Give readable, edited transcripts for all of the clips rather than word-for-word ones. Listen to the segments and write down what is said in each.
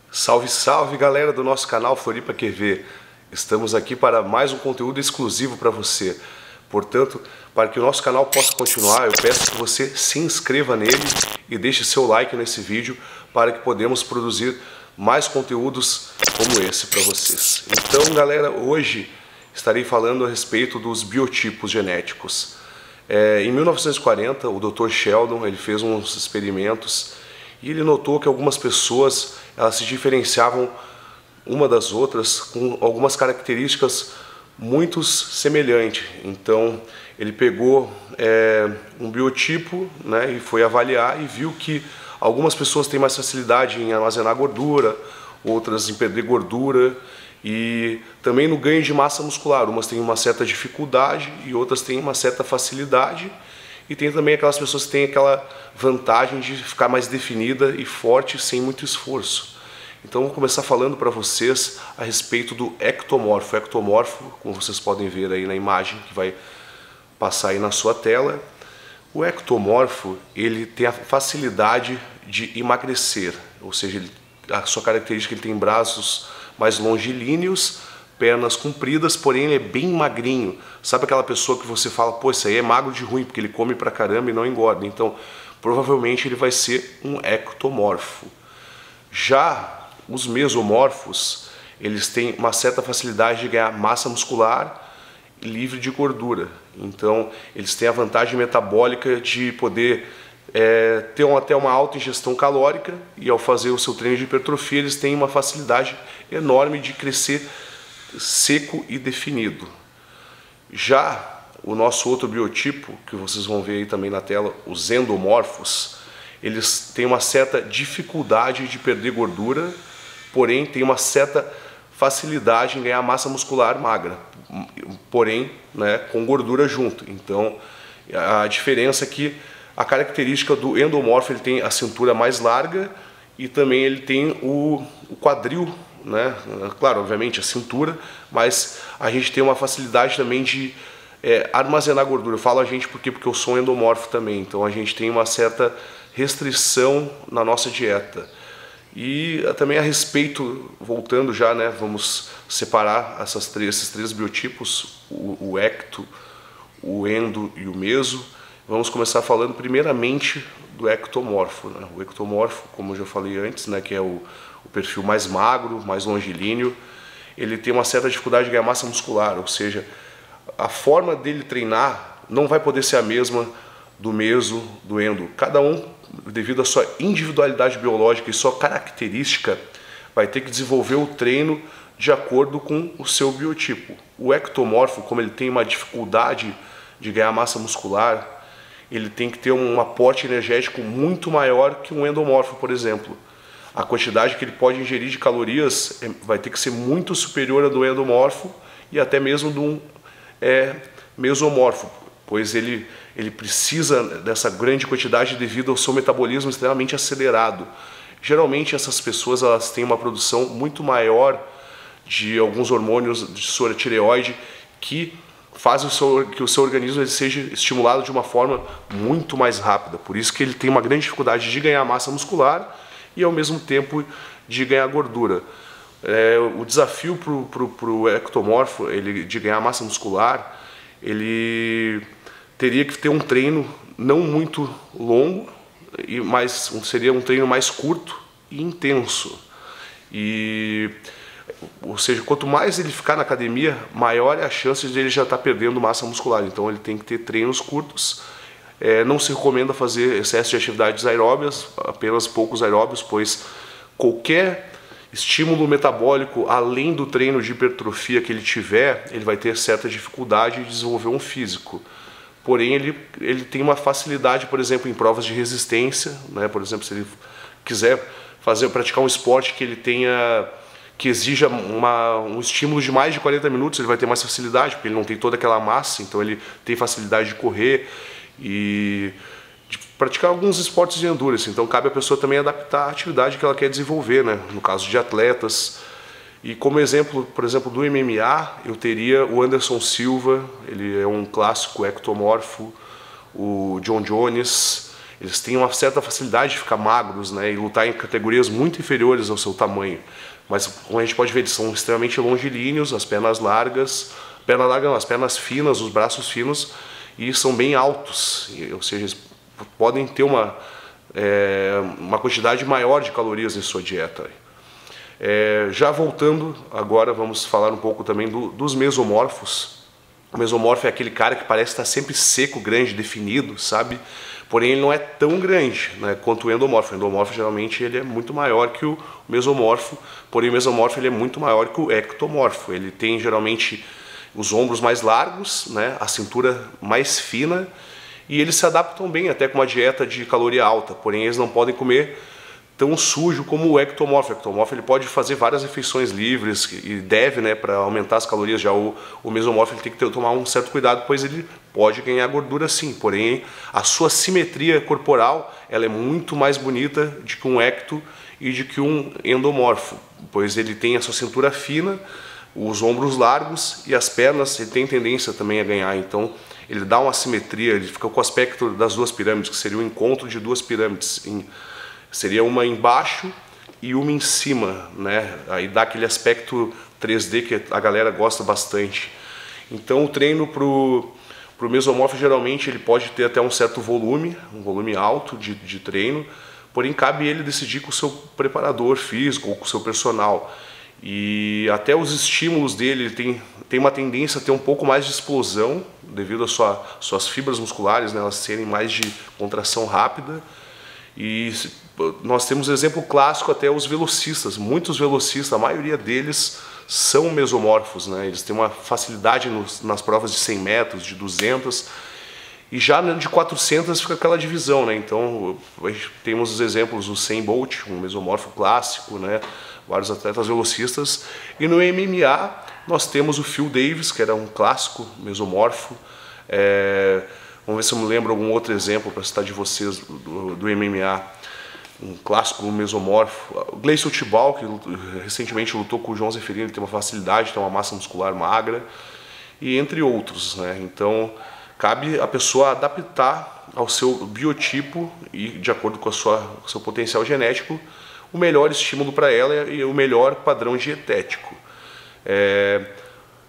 Salve, salve galera do nosso canal Floripa QV. Estamos aqui para mais um conteúdo exclusivo para você. Portanto, para que o nosso canal possa continuar, eu peço que você se inscreva nele e deixe seu like nesse vídeo para que podemos produzir mais conteúdos como esse para vocês. Então galera, hoje estarei falando a respeito dos biotipos genéticos. Em 1940, o Dr. Sheldon ele fez uns experimentos e ele notou que algumas pessoas elas se diferenciavam uma das outras com algumas características muito semelhantes. Então ele pegou um biotipo, né, e foi avaliar e viu que algumas pessoas têm mais facilidade em armazenar gordura, outras em perder gordura e também no ganho de massa muscular. Umas têm uma certa dificuldade e outras têm uma certa facilidade. E tem também aquelas pessoas que têm aquela vantagem de ficar mais definida e forte sem muito esforço. Então vou começar falando para vocês a respeito do ectomorfo. O ectomorfo, como vocês podem ver aí na imagem que vai passar aí na sua tela, o ectomorfo ele tem a facilidade de emagrecer, ou seja, a sua característica ele tem braços mais longilíneos, pernas compridas, porém ele é bem magrinho. Sabe aquela pessoa que você fala, pô, esse aí é magro de ruim, porque ele come pra caramba e não engorda. Então, provavelmente ele vai ser um ectomorfo. Já os mesomorfos, eles têm uma certa facilidade de ganhar massa muscular livre de gordura. Então, eles têm a vantagem metabólica de poder ter até uma alta ingestão calórica e ao fazer o seu treino de hipertrofia, eles têm uma facilidade enorme de crescer seco e definido. Já o nosso outro biotipo, que vocês vão ver aí também na tela, os endomorfos, eles têm uma certa dificuldade de perder gordura, porém tem uma certa facilidade em ganhar massa muscular magra, porém, né, com gordura junto. Então a diferença é que a característica do endomorfo, ele tem a cintura mais larga e também ele tem o quadril, né? Claro, obviamente a cintura, mas a gente tem uma facilidade também de armazenar gordura. Eu falo a gente porque eu sou um endomorfo também, então a gente tem uma certa restrição na nossa dieta. E também a respeito, voltando já, né, vamos separar esses três biotipos, o ecto, o endo e o meso. Vamos começar falando primeiramente do ectomorfo, né? O ectomorfo, como eu já falei antes, né, que é o perfil mais magro, mais longilíneo, ele tem uma certa dificuldade de ganhar massa muscular, ou seja, a forma dele treinar não vai poder ser a mesma do meso, do endo. Cada um, devido à sua individualidade biológica e sua característica, vai ter que desenvolver o treino de acordo com o seu biotipo. O ectomorfo, como ele tem uma dificuldade de ganhar massa muscular, ele tem que ter um aporte energético muito maior que um endomorfo, por exemplo. A quantidade que ele pode ingerir de calorias vai ter que ser muito superior à do endomorfo e até mesmo do mesomorfo, pois ele precisa dessa grande quantidade devido ao seu metabolismo extremamente acelerado. Geralmente essas pessoas elas têm uma produção muito maior de alguns hormônios de sua tireoide que faz que o seu organismo ele seja estimulado de uma forma muito mais rápida. Por isso que ele tem uma grande dificuldade de ganhar massa muscular e ao mesmo tempo de ganhar gordura. O desafio para o ectomorfo de ganhar massa muscular, ele teria que ter um treino não muito longo, mas seria um treino mais curto e intenso. Ou seja, quanto mais ele ficar na academia, maior é a chance de ele já estar perdendo massa muscular. Então ele tem que ter treinos curtos. Não se recomenda fazer excesso de atividades aeróbias, apenas poucos aeróbios, pois qualquer estímulo metabólico, além do treino de hipertrofia que ele tiver, ele vai ter certa dificuldade de desenvolver um físico. Porém, ele tem uma facilidade, por exemplo, em provas de resistência, né? Por exemplo, se ele quiser praticar um esporte que exija um estímulo de mais de 40 minutos, ele vai ter mais facilidade, porque ele não tem toda aquela massa, então ele tem facilidade de correr e de praticar alguns esportes de endurance. Então cabe a pessoa também adaptar a atividade que ela quer desenvolver, né? No caso de atletas. E como exemplo, por exemplo, do MMA, eu teria o Anderson Silva, ele é um clássico ectomorfo, o John Jones. Eles têm uma certa facilidade de ficar magros, né, e lutar em categorias muito inferiores ao seu tamanho. Mas, como a gente pode ver, eles são extremamente longilíneos, as pernas largas, as pernas finas, os braços finos, e são bem altos, ou seja, eles podem ter uma quantidade maior de calorias em sua dieta. Já voltando, agora vamos falar um pouco também dos mesomorfos. O mesomorfo é aquele cara que parece estar sempre seco, grande, definido, sabe? Porém, ele não é tão grande, né, quanto o endomorfo. O endomorfo, geralmente, ele é muito maior que o mesomorfo, porém o mesomorfo ele é muito maior que o ectomorfo. Ele tem, geralmente, os ombros mais largos, né, a cintura mais fina, e eles se adaptam bem até com uma dieta de caloria alta, porém eles não podem comer tão sujo como o ectomorfo. O ectomorfo ele pode fazer várias refeições livres e deve, né, para aumentar as calorias. Já o mesomorfo ele tem que tomar um certo cuidado, pois ele pode ganhar gordura sim, porém a sua simetria corporal ela é muito mais bonita de que um ecto e de que um endomorfo, pois ele tem a sua cintura fina, os ombros largos e as pernas ele tem tendência também a ganhar, então ele dá uma simetria, ele fica com o aspecto das duas pirâmides, que seria o encontro de duas pirâmides, seria uma embaixo e uma em cima, né? Aí dá aquele aspecto 3D que a galera gosta bastante. Então o treino pro mesomorfo geralmente ele pode ter até um certo volume, um volume alto de treino, porém cabe ele decidir com o seu preparador físico ou com o seu personal. E até os estímulos dele tem uma tendência a ter um pouco mais de explosão devido às suas fibras musculares, né, elas serem mais de contração rápida. E nós temos exemplo clássico até os velocistas. Muitos velocistas, a maioria deles são mesomorfos, né? Eles têm uma facilidade nas provas de 100 metros, de 200, e já de 400 fica aquela divisão, né? Então temos os exemplos do Usain Bolt, um mesomorfo clássico, né? Vários atletas velocistas. E no MMA nós temos o Phil Davis, que era um clássico mesomorfo. Vamos ver se eu me lembro algum outro exemplo para citar de vocês do MMA. Um clássico mesomorfo. O Gleison Tibau, que recentemente lutou com o João Zeferino, ele tem uma facilidade, tem uma massa muscular magra, e entre outros, né? Então, cabe a pessoa adaptar ao seu biotipo e, de acordo com o seu potencial genético, o melhor estímulo para ela e o melhor padrão dietético.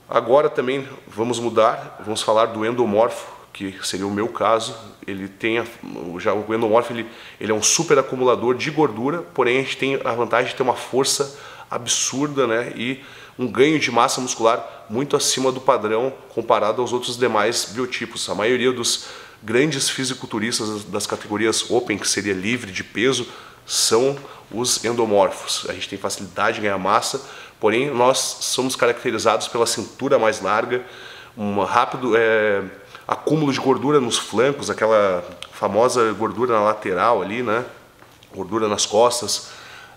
Agora também vamos vamos falar do endomorfo, que seria o meu caso. Ele tem o endomorfo ele é um super acumulador de gordura, porém a gente tem a vantagem de ter uma força absurda, né, e um ganho de massa muscular muito acima do padrão comparado aos outros demais biotipos. A maioria dos grandes fisiculturistas das categorias Open, que seria livre de peso, são os endomorfos. A gente tem facilidade de ganhar massa, porém nós somos caracterizados pela cintura mais larga, um rápido acúmulo de gordura nos flancos, aquela famosa gordura na lateral ali, né? Gordura nas costas,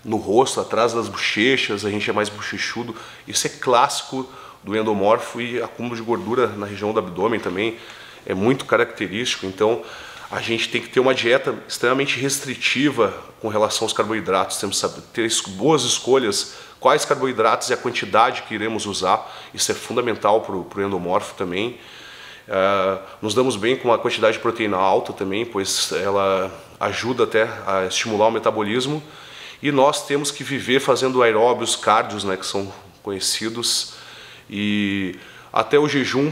no rosto, atrás das bochechas, a gente é mais bochechudo. Isso é clássico do endomorfo, e acúmulo de gordura na região do abdômen também é muito característico. Então a gente tem que ter uma dieta extremamente restritiva com relação aos carboidratos. Temos que ter boas escolhas, quais carboidratos e a quantidade que iremos usar. Isso é fundamental para o endomorfo também. Nos damos bem com uma quantidade de proteína alta também, pois ela ajuda até a estimular o metabolismo. E nós temos que viver fazendo aeróbios, cardios, né, que são conhecidos, e até o jejum,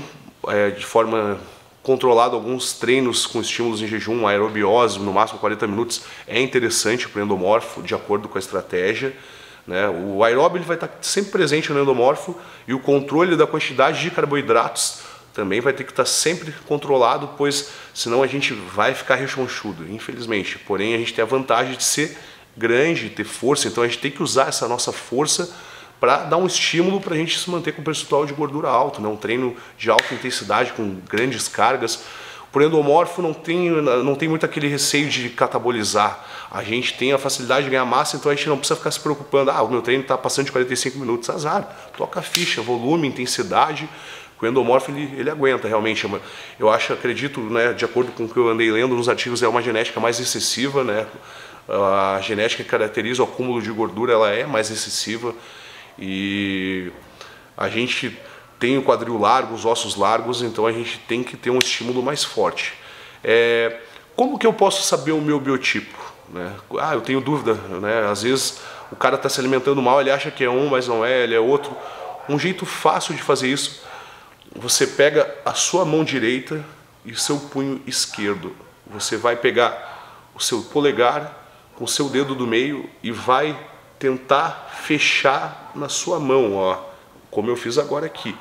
de forma controlada, alguns treinos com estímulos em jejum, aerobiose, no máximo 40 minutos, é interessante para o endomorfo, de acordo com a estratégia, né? O aeróbio ele vai estar sempre presente no endomorfo, e o controle da quantidade de carboidratos também vai ter que estar sempre controlado, pois senão a gente vai ficar rechonchudo, infelizmente. Porém, a gente tem a vantagem de ser grande, ter força, então a gente tem que usar essa nossa força para dar um estímulo para a gente se manter com o percentual de gordura alto, né? Um treino de alta intensidade com grandes cargas. O endomorfo não tem muito aquele receio de catabolizar. A gente tem a facilidade de ganhar massa, então a gente não precisa ficar se preocupando. O meu treino está passando de 45 minutos, azar. Toca a ficha, volume, intensidade. O endomorfo ele aguenta realmente. Eu acredito, né, de acordo com o que eu andei lendo nos artigos, é uma genética mais excessiva, né? A genética que caracteriza o acúmulo de gordura ela é mais excessiva. E a gente tem o quadril largo, os ossos largos, então a gente tem que ter um estímulo mais forte. Como que eu posso saber o meu biotipo, né? Eu tenho dúvida, né? Às vezes o cara está se alimentando mal, ele acha que é um, mas não é, ele é outro. Um jeito fácil de fazer isso, você pega a sua mão direita e o seu punho esquerdo. Você vai pegar o seu polegar com o seu dedo do meio e vai tentar fechar na sua mão, ó, como eu fiz agora aqui.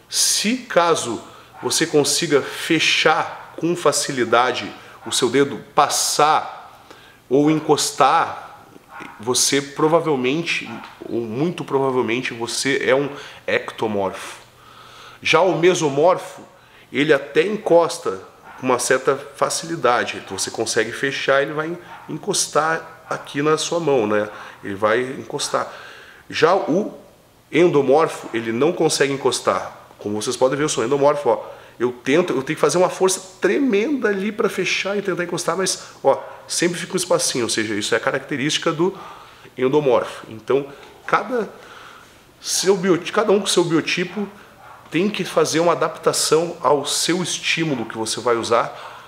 Se caso você consiga fechar com facilidade o seu dedo, passar ou encostar, você provavelmente, ou muito provavelmente, você é um ectomorfo. Já o mesomorfo, ele até encosta com uma certa facilidade. Então você consegue fechar, ele vai encostar aqui na sua mão, né? Ele vai encostar. Já o endomorfo, ele não consegue encostar. Como vocês podem ver, eu sou endomorfo, ó. Eu tenho que fazer uma força tremenda ali para fechar e tentar encostar, mas ó, sempre fica um espacinho, ou seja, isso é característica do endomorfo. Então, cada um com seu biotipo tem que fazer uma adaptação ao seu estímulo que você vai usar.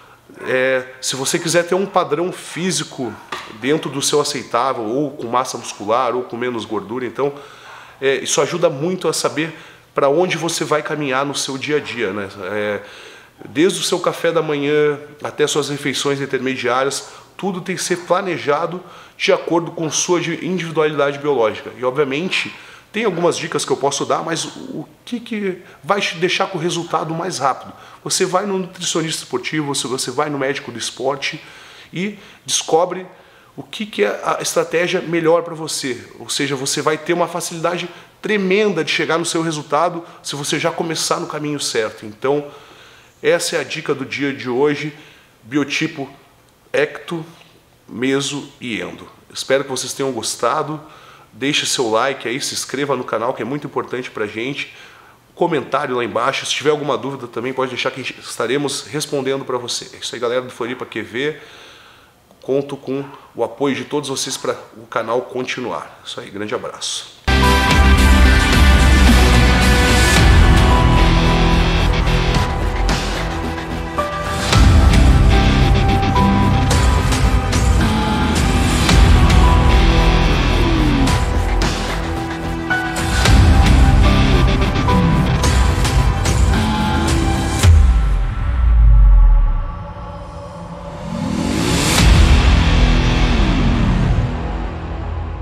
Se você quiser ter um padrão físico dentro do seu aceitável, ou com massa muscular, ou com menos gordura, então isso ajuda muito a saber para onde você vai caminhar no seu dia a dia, né? Desde o seu café da manhã até suas refeições intermediárias, tudo tem que ser planejado de acordo com sua individualidade biológica. E obviamente tem algumas dicas que eu posso dar, mas o que vai te deixar com o resultado mais rápido? Você vai no nutricionista esportivo, você vai no médico do esporte e descobre o que é a estratégia melhor para você. Ou seja, você vai ter uma facilidade tremenda de chegar no seu resultado se você já começar no caminho certo. Então, essa é a dica do dia de hoje: biotipo ecto, meso e endo. Espero que vocês tenham gostado. Deixe seu like aí, se inscreva no canal, que é muito importante pra gente. Comentário lá embaixo. Se tiver alguma dúvida também pode deixar, que estaremos respondendo para você. É isso aí, galera do Floripa QV. Conto com o apoio de todos vocês para o canal continuar. Isso aí, grande abraço.